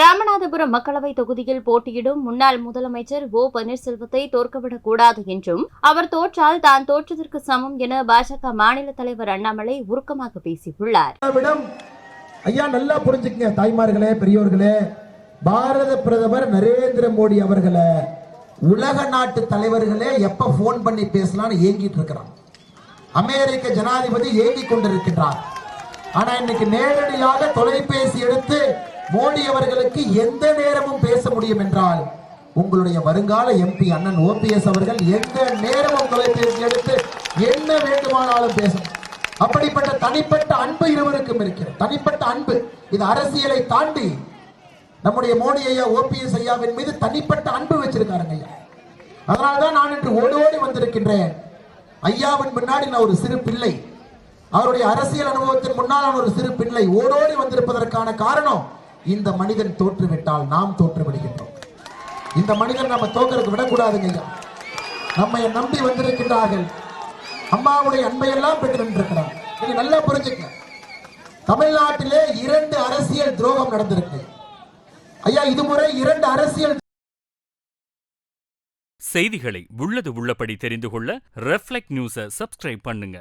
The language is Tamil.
ராமநாதபுரம் மக்களவை தொகுதியில் போட்டியிடும் முன்னாள் முதலமைச்சர் ஓ பன்னீர்செல்வத்தை தோற்கவிடக் கூடாது என்றும் அவர் தோற்றால் தான் தோற்றதற்கு சமம் என பாஜக மாநில தலைவர் அண்ணாமலை உருக்கமாக பேசியுள்ளார். ஐயா, நல்லா புரிஞ்சுக்கங்க தாய்மார்களே, பெரியோர்களே, பாரத பிரதமர் நரேந்திர மோடி அவர்களை உலக நாட்டு தலைவர்களே எப்ப போன் பண்ணி பேசலாம்னு ஏங்கிட்டு இருக்கிறான். அமெரிக்க ஜனாதிபதி ஏங்கிக் கொண்டிருக்கிறார். ஆனா இன்னைக்கு நேரடியாக தொலைபேசி எடுத்து மோடி அவர்களுக்கு எந்த நேரமும் பேச முடியும் என்றால் உங்களுடைய வருங்கால எம்பி அண்ணன் ஓபிஎஸ் அவர்கள் எந்த நேரமும் தொலைபேசி எடுத்து என்ன வேண்டுமானாலும் பேசணும். அப்படிப்பட்ட தனிப்பட்ட அன்பு இருவருக்கும் இருக்கிறது. தனிப்பட்ட அன்பு இது அரசியலை தாண்டி நம்முடைய மோடி ஐயா ஓபிஎஸ் ஐயாவின் மீது தனிப்பட்ட அன்பு வச்சிருக்காருங்க ஐயா. அதனால்தான் நான் இன்று ஓடோடி வந்திருக்கின்றேன். ஐயாவின் முன்னாடி நான் ஒரு சிறு பிள்ளை, அவருடைய அரசியல் அனுபவத்தின் முன்னால் நான் ஒரு சிறு பிள்ளை ஓடோடி வந்திருப்பதற்கான காரணம், இந்த மனிதன் தோற்றுவிட்டால் நாம் தோற்று விடுகின்றோம். இந்த மனிதன் நம்ம தோக்கருக்கு விடக்கூடாதுங்க ஐயா. நம்மை நம்பி வந்திருக்கின்றார்கள், அம்மாவுடைய அன்பையெல்லாம் பெற்று நின்றிருக்கிறார். நீங்க நல்லா புரிஞ்சுக்க, தமிழ்நாட்டிலே 2 அரசியல் துரோகம் நடந்திருக்கு ஐயா. இதுமுறை 2 அரசியல் செய்திகளை உள்ளது உள்ளபடி தெரிந்து கொள்ள ரெஃப்ளெக்ட் நியூஸை சப்ஸ்கிரைப் பண்ணுங்க.